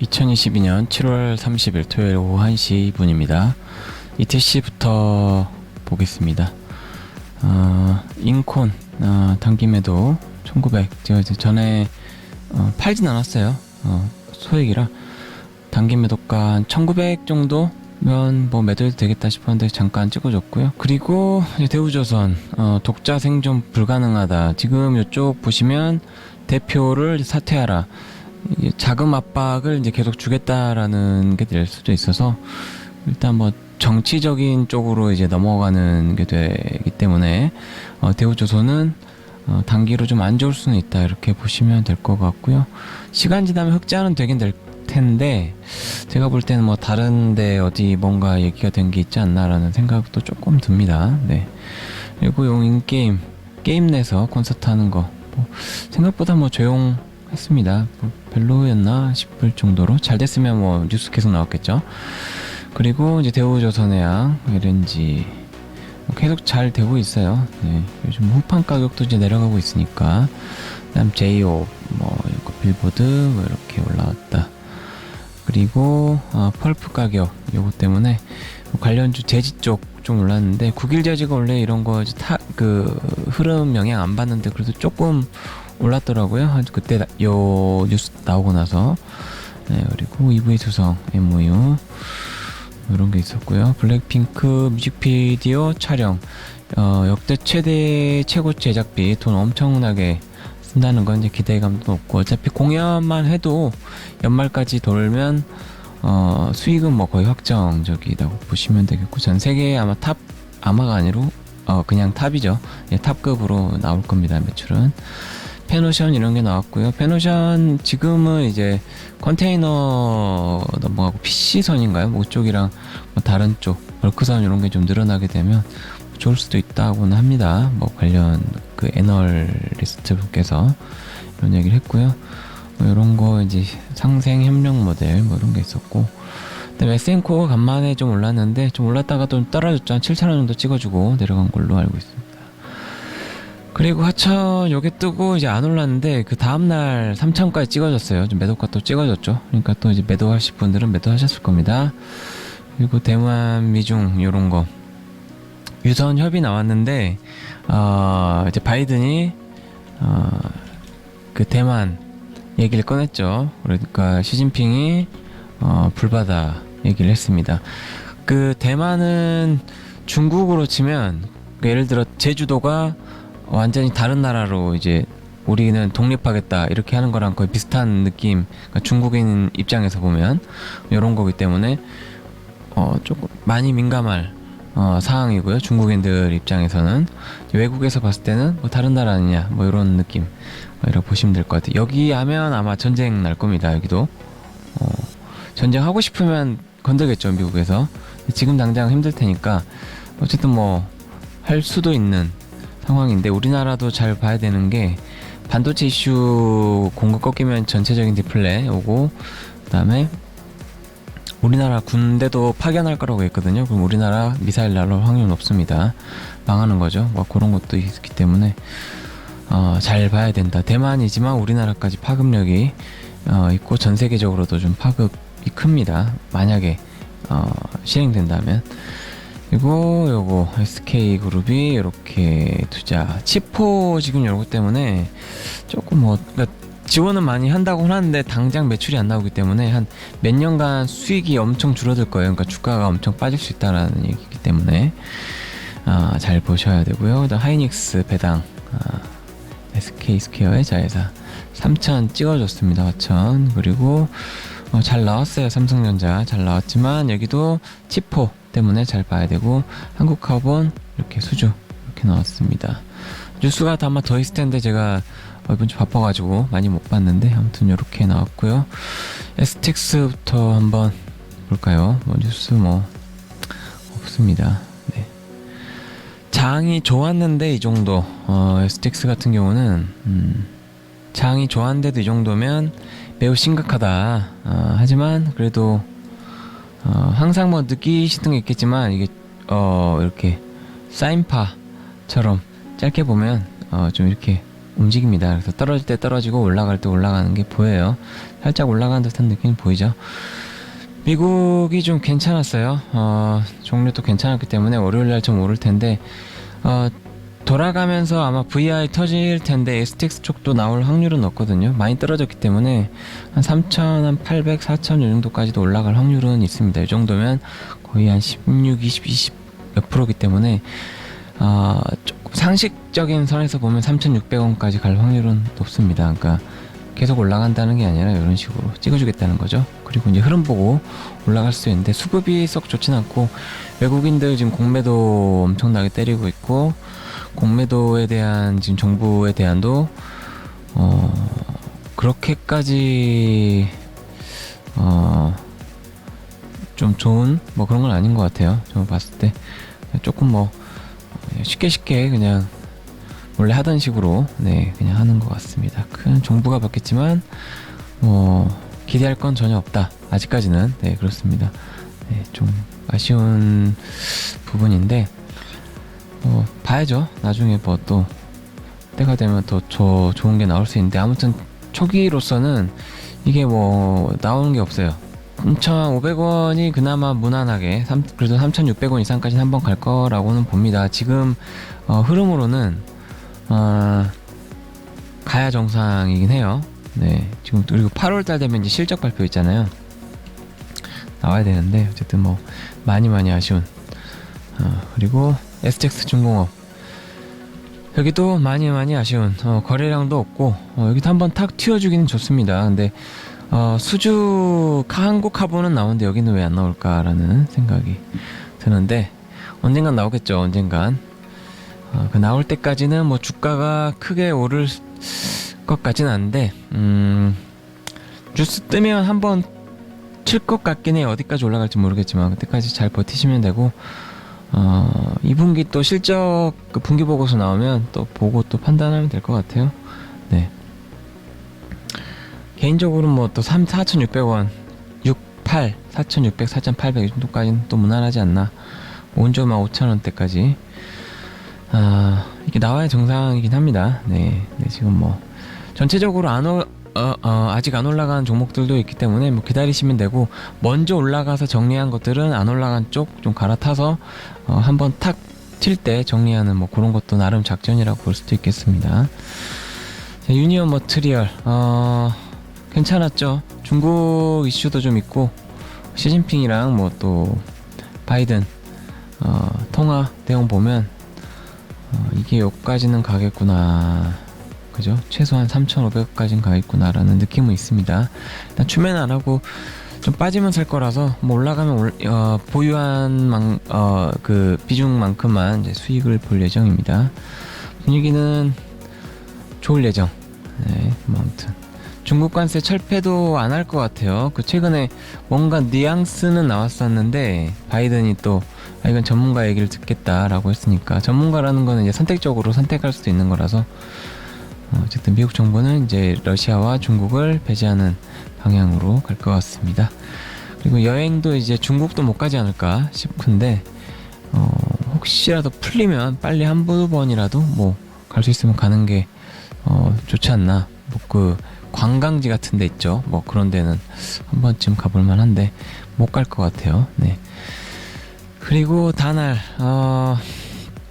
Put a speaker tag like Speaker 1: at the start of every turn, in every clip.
Speaker 1: 2022년 7월 30일 토요일 오후 1시 2분입니다. ETC부터 보겠습니다. 인콘 단기 매도 1900 제가 이제 전에 팔진 않았어요. 소액이라 단기 매도가 한 1900 정도면 뭐 매도해도 되겠다 싶었는데 잠깐 찍어줬고요. 그리고 이제 대우조선 독자 생존 불가능하다. 지금 이쪽 보시면 대표를 사퇴하라. 자금 압박을 이제 계속 주겠다라는 게 될 수도 있어서 일단 뭐 정치적인 쪽으로 이제 넘어가는 게 되기 때문에 대우조선은 단기로 좀 안 좋을 수는 있다 이렇게 보시면 될 것 같고요. 시간 지나면 흑자는 되긴 될 텐데 제가 볼 때는 뭐 다른데 어디 뭔가 얘기가 된 게 있지 않나라는 생각도 조금 듭니다. 네. 그리고 용 인게임 게임 내서 콘서트 하는 거 뭐 생각보다 뭐 조용했습니다. 뭐 별로였나 싶을 정도로 잘 됐으면 뭐 뉴스 계속 나왔겠죠. 그리고 이제 대우조선해양 LNG 계속 잘 되고 있어요. 네, 요즘 후판 가격도 이제 내려가고 있으니까. 그다음 제이홉 뭐 이거 빌보드 뭐 이렇게 올라왔다. 그리고 펄프 가격 요거 때문에 관련주 제지 쪽 좀 올랐는데 국일 제지가 원래 이런 거 그 흐름 영향 안 받는데 그래도 조금 올랐더라고요. 그때 요 뉴스 나오고 나서. 네, 그리고 EV 수성 MOU 이런 게 있었고요. 블랙핑크 뮤직비디오 촬영 역대 최고 제작비 돈 엄청나게 쓴다는 건 이제 기대감도 높고 어차피 공연만 해도 연말까지 돌면 수익은 뭐 거의 확정적이라고 보시면 되겠고 전 세계 아마가 아니로 그냥 탑이죠. 예, 탑급으로 나올 겁니다. 매출은. 페노션 이런 게 나왔고요. 페노션 지금은 이제 컨테이너 넘어가고 PC선인가요? 뭐 쪽이랑 뭐 다른 쪽 벌크선 이런 게 좀 늘어나게 되면 좋을 수도 있다고는 합니다. 뭐 관련 그 애널리스트 분께서 이런 얘기를 했고요. 뭐 이런 거 이제 상생 협력 모델 뭐 이런 게 있었고 그다음에 에센코가 간만에 좀 올랐는데 좀 올랐다가 또 떨어졌죠. 한 7,000원 정도 찍어주고 내려간 걸로 알고 있습니다. 그리고 하천 요게 뜨고 이제 안 올랐는데 그 다음날 3,000까지 찍어졌어요. 좀 매도가 또 찍어졌죠. 그러니까 또 이제 매도하실 분들은 매도하셨을 겁니다. 그리고 대만 미중 요런 거 유선 협의 나왔는데 이제 바이든이 그 대만 얘기를 꺼냈죠. 그러니까 시진핑이 불바다 얘기를 했습니다. 그 대만은 중국으로 치면 예를 들어 제주도가 완전히 다른 나라로 이제 우리는 독립하겠다 이렇게 하는 거랑 거의 비슷한 느낌. 그러니까 중국인 입장에서 보면 이런 거기 때문에 조금 많이 민감할 상황이고요. 중국인들 입장에서는 외국에서 봤을 때는 뭐 다른 나라 아니냐 뭐 이런 느낌 이라고 보시면 될 것 같아요. 여기 하면 아마 전쟁 날 겁니다. 여기도 전쟁 하고 싶으면 건들겠죠. 미국에서. 지금 당장 힘들 테니까 어쨌든 뭐 할 수도 있는 상황인데 우리나라도 잘 봐야 되는 게 반도체 이슈 공급 꺾이면 전체적인 디플레 오고 그다음에 우리나라 군대도 파견할 거라고 했거든요. 그럼 우리나라 미사일 날아올 확률은 높습니다. 망하는 거죠. 뭐 그런 것도 있기 때문에 잘 봐야 된다. 대만이지만 우리나라까지 파급력이 있고 전 세계적으로도 좀 파급이 큽니다. 만약에 실행된다면. 그리고 요거 SK그룹이 이렇게 투자 치포 지금 요거 때문에 조금 그러니까 지원은 많이 한다고 하는데 당장 매출이 안 나오기 때문에 한 몇 년간 수익이 엄청 줄어들 거예요. 그러니까 주가가 엄청 빠질 수 있다라는 얘기이기 때문에 잘 보셔야 되고요. 그다음 하이닉스 배당 SK 스퀘어의 자회사 3,000 찍어줬습니다. 4,000 그리고 잘 나왔어요. 삼성전자 잘 나왔지만 여기도 치포 때문에 잘 봐야 되고 한국카본 이렇게 수주 이렇게 나왔습니다. 뉴스가 아마 더 있을 텐데 제가 이번 주 바빠가지고 많이 못 봤는데 아무튼 이렇게 나왔고요. STX부터 한번 볼까요? 뭐 뉴스 뭐 없습니다. 네. 장이 좋았는데 이 정도 STX 같은 경우는 장이 좋았는데도 이 정도면 매우 심각하다. 하지만 그래도 항상 뭐 느끼시는 게 있겠지만 이게 이렇게 사인파처럼 짧게 보면 좀 이렇게 움직입니다. 그래서 떨어질 때 떨어지고 올라갈 때 올라가는 게 보여요. 살짝 올라가는 듯한 느낌이 보이죠. 미국이 좀 괜찮았어요. 종료도 괜찮았기 때문에 월요일날 좀 오를 텐데 돌아가면서 아마 VI 터질 텐데 STX 쪽도 나올 확률은 없거든요. 많이 떨어졌기 때문에 한 3,800, 4,000 이 정도까지도 올라갈 확률은 있습니다. 이 정도면 거의 한 16, 20 몇 프로기 때문에 조금 상식적인 선에서 보면 3,600원까지 갈 확률은 높습니다. 그러니까 계속 올라간다는 게 아니라 이런 식으로 찍어주겠다는 거죠. 그리고 이제 흐름 보고 올라갈 수 있는데 수급이 썩 좋진 않고 외국인들 지금 공매도 엄청나게 때리고 있고 공매도에 대한 지금 정부의 대안도 그렇게까지 좀 좋은 뭐 그런 건 아닌 것 같아요. 제가 봤을 때 조금 뭐 쉽게 그냥 원래 하던 식으로 그냥 하는 것 같습니다. 큰 정부가 바뀌었지만 기대할 건 전혀 없다. 아직까지는 그렇습니다. 좀 아쉬운 부분인데 봐야죠. 나중에 뭐 또 때가 되면 더 좋은 게 나올 수 있는데 아무튼 초기로서는 이게 뭐 나오는 게 없어요. 3,500원이 그나마 무난하게 그래도 3,600원 이상까지는 한번 갈 거라고는 봅니다. 지금 흐름으로는 가야 정상이긴 해요. 지금 그리고 8월달 되면 이제 실적 발표 있잖아요. 나와야 되는데 어쨌든 뭐 많이 아쉬운. 그리고 STX 중공업 여기도 많이 아쉬운. 거래량도 없고 여기도 한번 탁 튀어주기는 좋습니다. 근데 수주 한국 카본은 나오는데 여기는 왜 안 나올까라는 생각이 드는데 언젠간 나오겠죠. 언젠간. 그 나올 때까지는 뭐 주가가 크게 오를 것 같진 않은데 뉴스 뜨면 한번 칠 것 같긴 해요. 어디까지 올라갈지 모르겠지만 그때까지 잘 버티시면 되고 2분기 또 실적 그 분기 보고서 나오면 또 보고 또 판단하면 될 것 같아요. 개인적으로 뭐 또 4,600원 68 4,600 4,800 이 정도까지는 또 무난하지 않나. 온조만 5,000원대까지 이게 나와야 정상이긴 합니다. 지금 뭐 전체적으로 아직 안 올라간 종목들도 있기 때문에 뭐 기다리시면 되고 먼저 올라가서 정리한 것들은 안 올라간 쪽 좀 갈아타서 한번 탁 튈 때 정리하는 뭐 그런 것도 나름 작전이라고 볼 수도 있겠습니다. 자, 유니온 머트리얼 괜찮았죠. 중국 이슈도 좀 있고 시진핑이랑 뭐 또 바이든 통화 내용 보면 이게 여기까지는 가겠구나, 그죠? 최소한 3,500까지는 가겠구나라는 느낌은 있습니다. 일단 추면 안 하고 좀 빠지면 살 거라서 뭐 올라가면 보유한 그 비중만큼만 이제 수익을 볼 예정입니다. 분위기는 좋을 예정. 뭐 아무튼 중국 관세 철폐도 안 할 것 같아요. 그 최근에 뭔가 뉘앙스는 나왔었는데 바이든이 또 이건 전문가 얘기를 듣겠다라고 했으니까 전문가라는 거는 이제 선택적으로 선택할 수도 있는 거라서 어쨌든 미국 정부는 이제 러시아와 중국을 배제하는 방향으로 갈 것 같습니다. 그리고 여행도 이제 중국도 못 가지 않을까 싶은데 혹시라도 풀리면 빨리 한 두 번이라도 뭐 갈 수 있으면 가는 게 좋지 않나. 뭐 그 관광지 같은 데 있죠. 뭐 그런 데는 한 번쯤 가볼 만한데 못 갈 것 같아요. 그리고 다날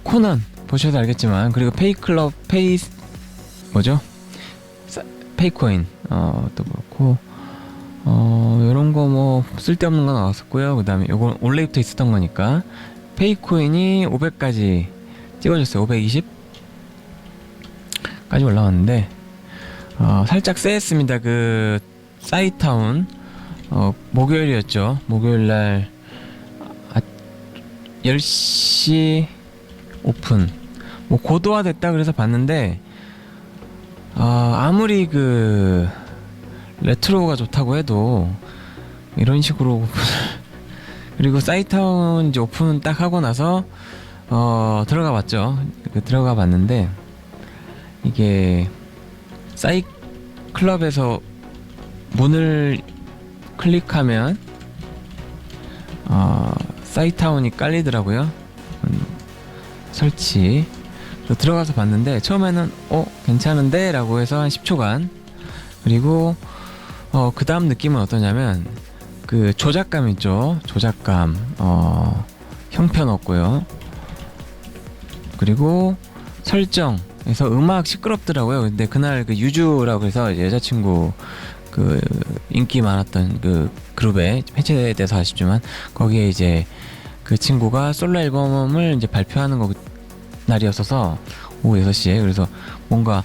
Speaker 1: 코난 보셔도 알겠지만 그리고 페이클럽 페이코인 또 그렇고 요런 거 뭐 쓸데없는 거 나왔었고요. 그 다음에 요건 원래부터 있었던 거니까 페이코인이 500까지 찍어줬어요. 520까지 올라왔는데 살짝 쎄했습니다. 그 사이타운 목요일이었죠. 목요일날 10시 오픈 뭐 고도화 됐다 그래서 봤는데 아무리 그 레트로가 좋다고 해도 이런 식으로 그리고 사이타운 이제 오픈 딱 하고 나서 들어가 봤죠. 들어가 봤는데 이게 사이클럽에서 문을 클릭하면 사이타운이 깔리더라고요. 설치 들어가서 봤는데 처음에는 괜찮은데 라고 해서 한 10초간, 그리고 그 다음 느낌은 어떠냐면 그 조작감 있죠. 조작감 형편없고요. 그리고 설정에서 음악 시끄럽더라고요. 근데 그날 그 유주라고 해서 여자친구 그 인기 많았던 그 그룹에 해체돼서 아쉽지만 거기에 이제 그 친구가 솔로 앨범을 이제 발표하는 날이었어서 오후 6시에, 그래서 뭔가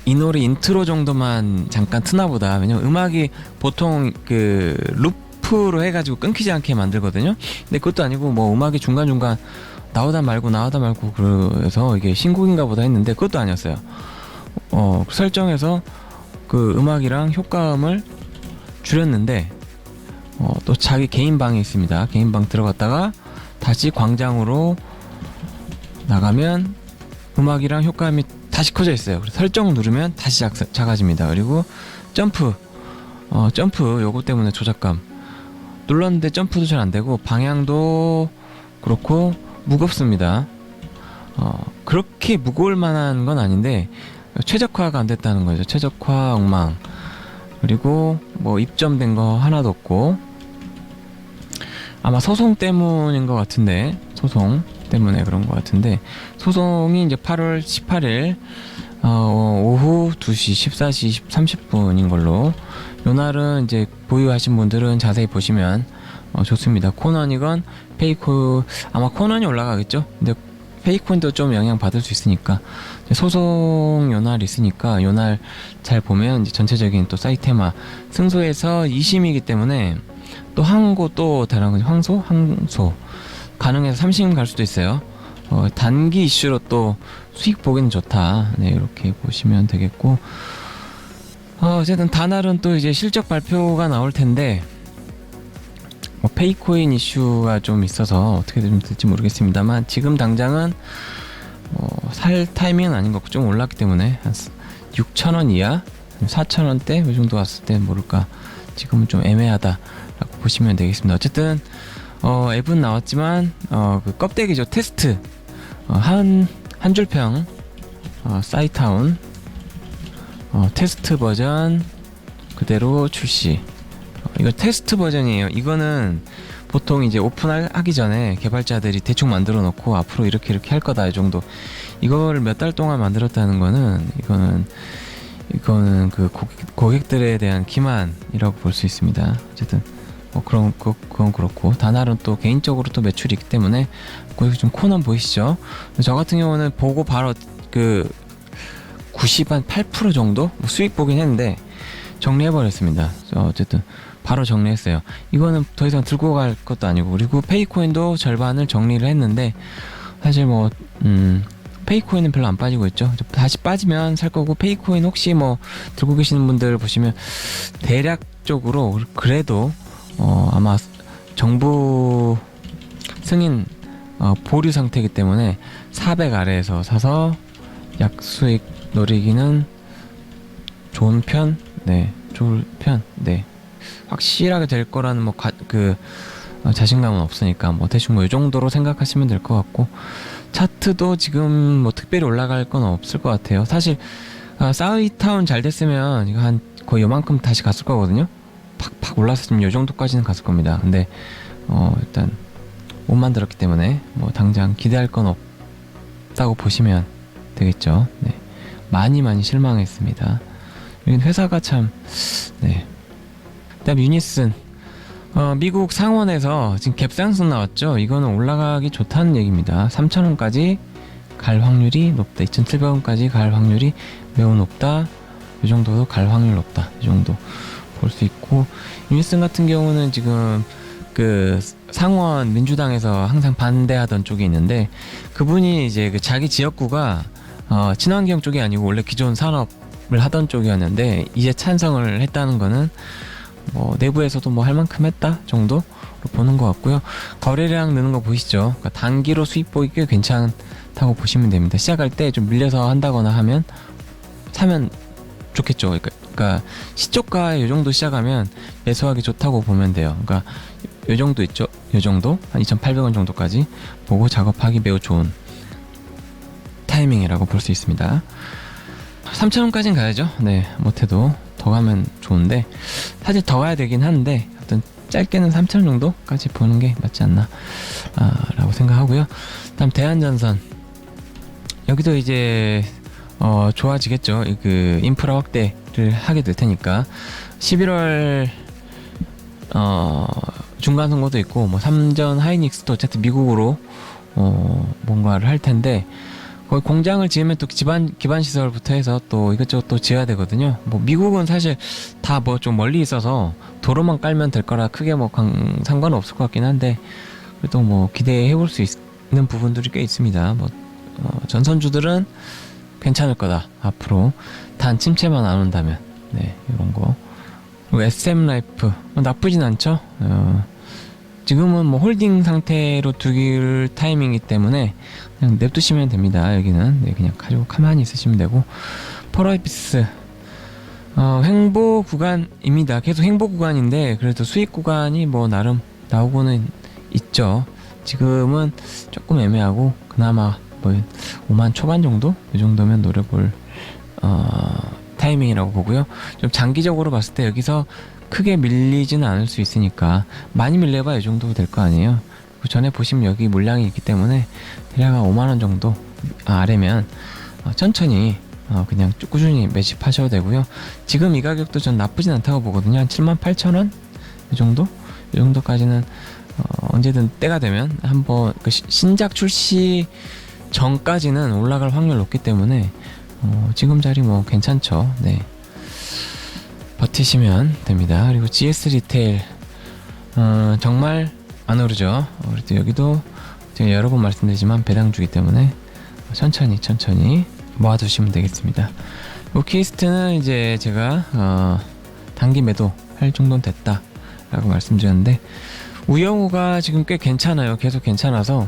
Speaker 1: 이 노래 인트로 정도만 잠깐 트나 보다. 왜냐면 음악이 보통 그 루프로 해가지고 끊기지 않게 만들거든요. 근데 그것도 아니고 뭐 음악이 중간중간 나오다 말고 그래서 이게 신곡인가 보다 했는데 그것도 아니었어요. 설정에서 그 음악이랑 효과음을 줄였는데 또 자기 개인 방이 있습니다. 개인 방 들어갔다가 다시 광장으로 나가면 음악이랑 효과음이 다시 커져 있어요. 그래서 설정 누르면 다시 작아집니다. 그리고 점프 요거 때문에 조작감 눌렀는데 점프도 잘 안되고 방향도 그렇고 무겁습니다. 그렇게 무거울 만한 건 아닌데 최적화가 안 됐다는 거죠. 최적화 엉망. 그리고 뭐 입점된 거 하나도 없고, 아마 소송 때문인 것 같은데, 소송 때문에 그런 것 같은데, 소송이 이제 8월 18일 오후 2시 14시 30분인 걸로. 요날은 이제 보유하신 분들은 자세히 보시면 좋습니다. 코넌이건 페이코, 아마 코넌이 올라가겠죠. 근데 페이콘도 좀 영향 받을 수 있으니까, 소송 요날이 있으니까 요날 잘 보면 이제 전체적인 또 사이테마 승소에서 2심이기 때문에 또 항고 또 다른 건 항소 가능해서 3심 갈 수도 있어요. 단기 이슈로 또 수익 보기는 좋다. 네, 이렇게 보시면 되겠고, 어쨌든 다날은 또 이제 실적 발표가 나올 텐데 페이코인 이슈가 좀 있어서 어떻게 좀 될지 모르겠습니다만, 지금 당장은 살 타이밍은 아닌 것 같고 좀 올랐기 때문에 한 6,000원 이하, 4,000원대 이 정도 왔을 때 모를까, 지금은 좀 애매하다라고 보시면 되겠습니다. 어쨌든 앱은 나왔지만 그 껍데기죠. 테스트 한 줄평 사이타운 테스트 버전 그대로 출시. 이거 테스트 버전이에요. 이거는 보통 이제 오픈하기 전에 개발자들이 대충 만들어 놓고 앞으로 이렇게 할 거다 이 정도. 이거를 몇 달 동안 만들었다는 거는 이거는 그 고객들에 대한 기만이라고 볼 수 있습니다. 어쨌든 그건 그렇고, 다날은 또 개인적으로 또 매출이 있기 때문에 거기 좀 코너 보이시죠? 저 같은 경우는 보고 바로 그 98% 정도 수익 보긴 했는데 정리해버렸습니다. 어쨌든 바로 정리했어요. 이거는 더 이상 들고 갈 것도 아니고, 그리고 페이코인도 절반을 정리를 했는데 사실 페이코인은 별로 안 빠지고 있죠. 다시 빠지면 살 거고, 페이코인 혹시 뭐 들고 계시는 분들 보시면 대략적으로 그래도 아마 정부 승인 보류 상태이기 때문에 400 아래에서 사서 약수익 노리기는 좋은 편. 네. 확실하게 될 거라는 자신감은 없으니까 대충 이 정도로 생각하시면 될 것 같고, 차트도 지금 특별히 올라갈 건 없을 것 같아요. 사실 사이타운 잘 됐으면 이거 한 거의 요만큼 다시 갔을 거거든요. 팍팍 올랐으면 요 정도까지는 갔을 겁니다. 근데 일단 못 만들었기 때문에 당장 기대할 건 없다고 보시면 되겠죠. 네. 많이 실망했습니다. 여긴 회사가 참. 네. 그다음 유니슨, 미국 상원에서 지금 갭상승 나왔죠. 이거는 올라가기 좋다는 얘기입니다. 3,000원까지 갈 확률이 높다. 2,700원까지 갈 확률이 매우 높다. 이 정도도 갈 확률 높다. 이 정도 볼 수 있고, 유니슨 같은 경우는 지금 그 상원 민주당에서 항상 반대하던 쪽이 있는데, 그분이 이제 그 자기 지역구가 친환경 쪽이 아니고 원래 기존 산업을 하던 쪽이었는데 이제 찬성을 했다는 거는 내부에서도 할 만큼 했다 정도로 보는 것 같고요. 거래량 느는 거 보이시죠? 그러니까 단기로 수익 보기 꽤 괜찮다고 보시면 됩니다. 시작할 때 좀 밀려서 한다거나 하면 사면 좋겠죠. 그러니까 시초가에 이 정도 시작하면 매수하기 좋다고 보면 돼요. 그러니까 이 정도 있죠. 이 정도 한 2,800원 정도까지 보고 작업하기 매우 좋은 타이밍이라고 볼 수 있습니다. 3,000원까지는 가야죠. 네, 못해도 더 가면 좋은데 사실 더 가야 되긴 하는데 어떤 짧게는 3,000원 정도까지 보는 게 맞지 않나 라고 생각하고요. 다음 대한전선, 여기도 이제 좋아지겠죠. 그 인프라 확대를 하게 될 테니까 11월 중간 선거도 있고 뭐 삼전 하이닉스도 어쨌든 미국으로 뭔가를 할 텐데, 거기 공장을 지으면 또 기반 시설부터 해서 또 이것저것 또 지어야 되거든요. 뭐 미국은 사실 다 뭐 좀 멀리 있어서 도로만 깔면 될 거라 크게 뭐 상관은 없을 것 같긴 한데, 그래도 뭐 기대해 볼 수 있는 부분들이 꽤 있습니다. 뭐 전선주들은 괜찮을 거다 앞으로, 단 침체만 안 온다면. 네, 이런 거. 그리고 SM 라이프 나쁘진 않죠. 지금은 뭐 홀딩 상태로 두길 타이밍이기 때문에 그냥 냅두시면 됩니다. 여기는 네, 그냥 가지고 가만히 있으시면 되고. 펄어비스 횡보 구간입니다. 계속 횡보 구간인데 그래도 수익 구간이 뭐 나름 나오고는 있죠. 지금은 조금 애매하고 그나마 뭐 5만 초반 정도? 이 정도면 노려볼 타이밍이라고 보고요. 좀 장기적으로 봤을 때 여기서 크게 밀리지는 않을 수 있으니까, 많이 밀려봐 이 정도 될 거 아니에요. 그 전에 보시면 여기 물량이 있기 때문에 대략 5만원 정도 아래면 천천히 그냥 쭉 꾸준히 매집하셔도 되고요. 지금 이 가격도 전 나쁘진 않다고 보거든요. 한 78,000원? 이 정도? 이 정도까지는 언제든 때가 되면 한번 그 신작 출시 전까지는 올라갈 확률 높기 때문에 지금 자리 뭐 괜찮죠. 네, 버티시면 됩니다. 그리고 GS 리테일 정말 안 오르죠. 그래도 여기도 제가 여러 번 말씀드리지만 배당주기 때문에 천천히 모아두시면 되겠습니다. 키스트는 이제 제가 단기 매도 할 정도는 됐다 라고 말씀드렸는데, 우영우가 지금 꽤 괜찮아요. 계속 괜찮아서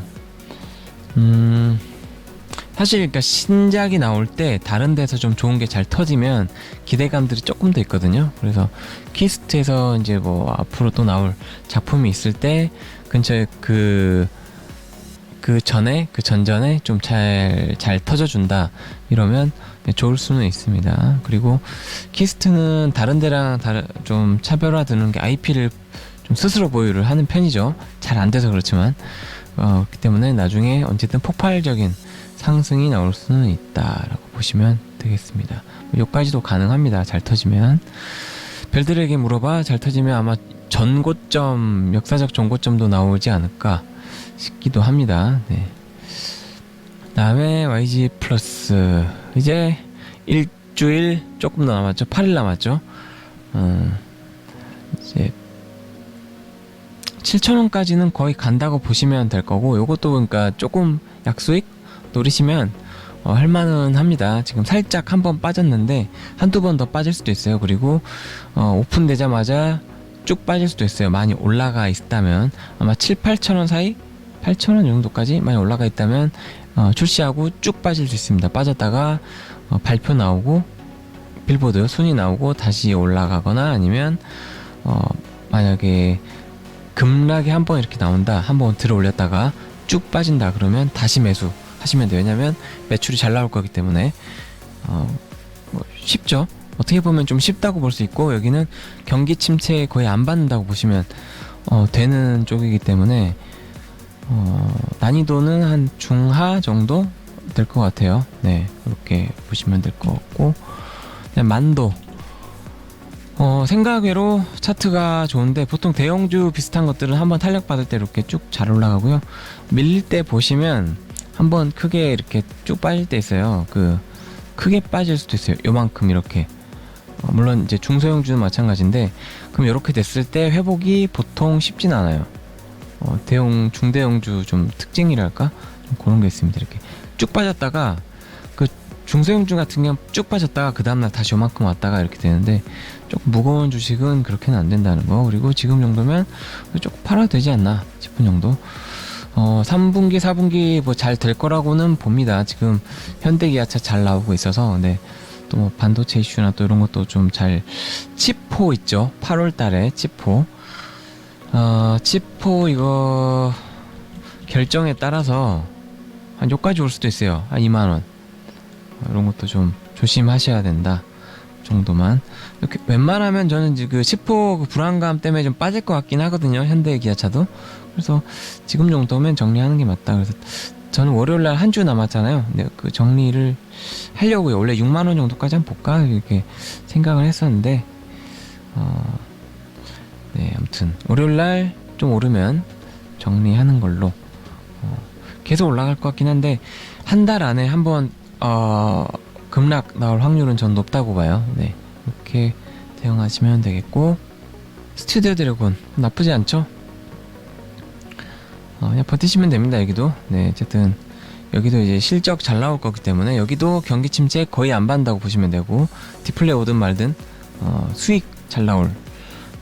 Speaker 1: 사실 그러니까 신작이 나올 때 다른 데서 좀 좋은 게 잘 터지면 기대감들이 조금 더 있거든요. 그래서 키스트에서 이제 뭐 앞으로 또 나올 작품이 있을 때 근처에 그 전전에 좀 잘 터져준다 이러면 좋을 수는 있습니다. 그리고 키스트는 다른 데랑 좀 차별화되는 게 IP를 좀 스스로 보유를 하는 편이죠. 잘 안 돼서 그렇지만 그렇기 때문에 나중에 언제든 폭발적인 상승이 나올 수는 있다라고 보시면 되겠습니다. 여기까지도 가능합니다. 잘 터지면. 별들에게 물어봐 잘 터지면 아마 전고점, 역사적 전고점도 나오지 않을까 싶기도 합니다. 네. 다음에 YG 플러스 이제 일주일 조금 더 남았죠. 8일 남았죠. 이제 7,000원까지는 거의 간다고 보시면 될 거고, 요것도 그러니까 조금 약수익 노리시면 할만은 합니다. 지금 살짝 한번 빠졌는데 한두 번 더 빠질 수도 있어요. 그리고 오픈되자마자 쭉 빠질 수도 있어요. 많이 올라가 있다면 아마 7,000-8,000원 사이, 8,000원 정도까지 많이 올라가 있다면 출시하고 쭉 빠질 수 있습니다. 빠졌다가 발표 나오고 빌보드 순위 나오고 다시 올라가거나, 아니면 만약에 급락이 한번 이렇게 나온다, 한번 들어 올렸다가 쭉 빠진다 그러면 다시 매수 하시면 돼요. 왜냐면 매출이 잘 나올 거기 때문에 뭐 쉽죠. 어떻게 보면 좀 쉽다고 볼 수 있고, 여기는 경기 침체 거의 안 받는다고 보시면 되는 쪽이기 때문에 난이도는 한 중하 정도 될 것 같아요. 네, 그렇게 보시면 될 것 같고, 만도 생각외로 차트가 좋은데, 보통 대형주 비슷한 것들은 한번 탄력 받을 때 이렇게 쭉 잘 올라가고요. 밀릴 때 보시면 한번 크게 이렇게 쭉 빠질 때 있어요. 크게 빠질 수도 있어요. 요만큼 이렇게. 물론 이제 중소형주는 마찬가지인데, 그럼 이렇게 됐을 때 회복이 보통 쉽진 않아요. 중대형주 좀 특징이랄까? 좀 그런 게 있습니다. 이렇게 쭉 빠졌다가 중소형주 같은 경우는 쭉 빠졌다가 그 다음날 다시 요만큼 왔다가 이렇게 되는데, 조금 무거운 주식은 그렇게는 안 된다는 거. 그리고 지금 정도면 조금 팔아도 되지 않나 싶은 정도. 3분기 4분기 뭐 잘 될 거라고는 봅니다. 지금 현대기아차 잘 나오고 있어서. 네, 또 뭐 반도체 이슈나 또 이런 것도 좀 잘. 치포 있죠. 8월 달에 치포 이거 결정에 따라서 한 여기까지 올 수도 있어요. 한 2만원 이런 것도 좀 조심하셔야 된다 정도만. 이렇게 웬만하면 저는 이제 그 10호 그 불안감 때문에 좀 빠질 것 같긴 하거든요, 현대 기아차도. 그래서 지금 정도면 정리하는 게 맞다. 그래서 저는 월요일날 한 주 남았잖아요. 근데 그 정리를 하려고요. 원래 6만 원 정도까지 한번 볼까 이렇게 생각을 했었는데 네, 아무튼 월요일날 좀 오르면 정리하는 걸로. 계속 올라갈 것 같긴 한데 한 달 안에 한번 급락 나올 확률은 전 높다고 봐요. 네, 이렇게 대응하시면 되겠고, 스튜디오 드래곤 나쁘지 않죠? 그냥 버티시면 됩니다. 여기도. 네, 어쨌든 여기도 이제 실적 잘 나올 거기 때문에 여기도 경기 침체 거의 안 받는다고 보시면 되고, 디플레 오든 말든 수익 잘 나올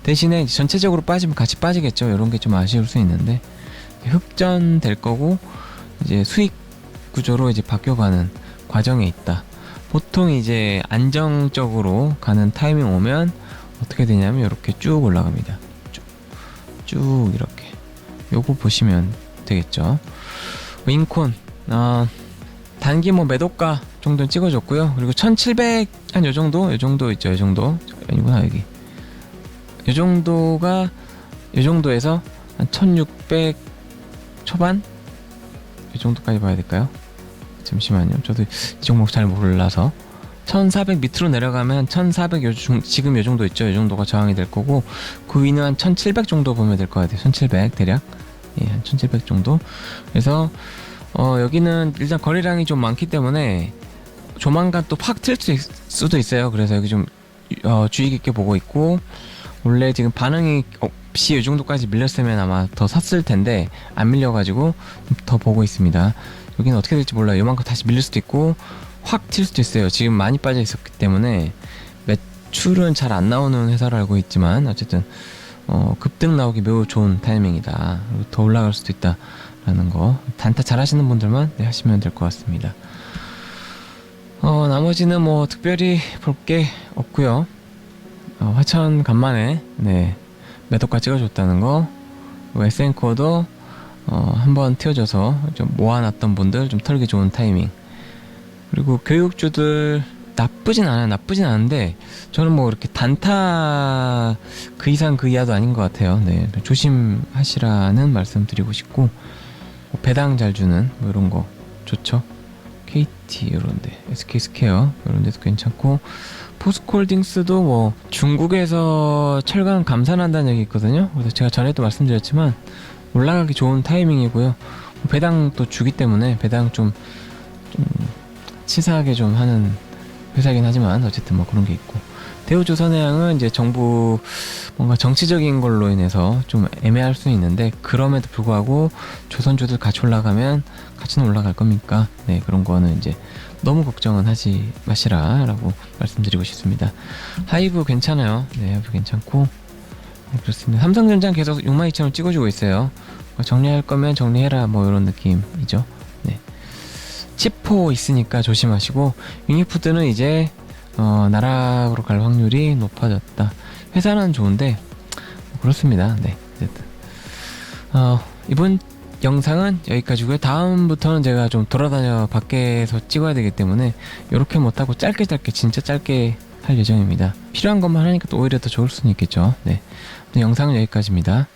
Speaker 1: 대신에 이제 전체적으로 빠지면 같이 빠지겠죠. 이런 게 좀 아쉬울 수 있는데 흑전 될 거고 이제 수익 구조로 이제 바뀌어가는 과정에 있다. 보통 이제 안정적으로 가는 타이밍 오면 어떻게 되냐면 이렇게 쭉 올라갑니다. 쭉 이렇게. 요거 보시면 되겠죠. 인콘 단기 뭐 매도가 정도는 찍어줬고요. 그리고 1700 한 요정도 있죠. 요정도 아니구나, 여기 요정도가 요정도에서 한 1600 초반 이 정도까지 봐야 될까요? 잠시만요. 저도 이 종목 잘 몰라서 1400 밑으로 내려가면 1400 지금 요 정도 있죠. 이 정도가 저항이 될 거고, 그 위는 한 1700 정도 보면 될 것 같아요. 1700 대략. 예, 한 1700 정도. 그래서 여기는 일단 거래량이 좀 많기 때문에 조만간 또 팍 틀 수도 있어요. 그래서 여기 좀 주의 깊게 보고 있고, 원래 지금 반응이 없이 이 정도까지 밀렸으면 아마 더 샀을 텐데 안 밀려가지고 더 보고 있습니다. 여기는 어떻게 될지 몰라요. 요만큼 다시 밀릴 수도 있고 확 튈 수도 있어요. 지금 많이 빠져 있었기 때문에 매출은 잘 안 나오는 회사로 알고 있지만 어쨌든 급등 나오기 매우 좋은 타이밍이다. 더 올라갈 수도 있다라는 거, 단타 잘 하시는 분들만 하시면 될 것 같습니다. 나머지는 뭐 특별히 볼 게 없고요. 화천 간만에 매도가 찍어줬다는 거, SN코어도 한번 튀어줘서 좀 모아놨던 분들 좀 털기 좋은 타이밍. 그리고 교육주들 나쁘진 않아요. 나쁘진 않은데 저는 뭐 이렇게 단타 그 이상 그 이하도 아닌 것 같아요. 네, 조심하시라는 말씀 드리고 싶고, 뭐 배당 잘 주는 뭐 이런 거 좋죠. KT 이런데, SK스퀘어 이런 데도 괜찮고, 포스코홀딩스도 뭐 중국에서 철강 감산한다는 얘기 있거든요. 그래서 제가 전에도 말씀드렸지만 올라가기 좋은 타이밍이고요. 배당 또 주기 때문에 배당 좀 치사하게 좀 하는 회사이긴 하지만 어쨌든 뭐 그런 게 있고, 대우조선해양은 이제 정부 뭔가 정치적인 걸로 인해서 좀 애매할 수 있는데, 그럼에도 불구하고 조선주들 같이 올라가면 같이는 올라갈 겁니까? 네, 그런 거는 이제 너무 걱정은 하지 마시라 라고 말씀드리고 싶습니다. 하이브 괜찮아요. 네, 하이브 괜찮고, 네, 그렇습니다. 삼성전자 계속 62,000원 찍어주고 있어요. 정리할 거면 정리해라 뭐 이런 느낌이죠. 네, 치포 있으니까 조심하시고, 유니푸드는 이제 나락으로 갈 확률이 높아졌다. 회사는 좋은데 그렇습니다. 네, 어쨌든 이번 영상은 여기까지고요. 다음부터는 제가 좀 돌아다녀 밖에서 찍어야 되기 때문에 이렇게 못하고 짧게 진짜 짧게 할 예정입니다. 필요한 것만 하니까 또 오히려 더 좋을 수는 있겠죠. 네, 영상은 여기까지입니다.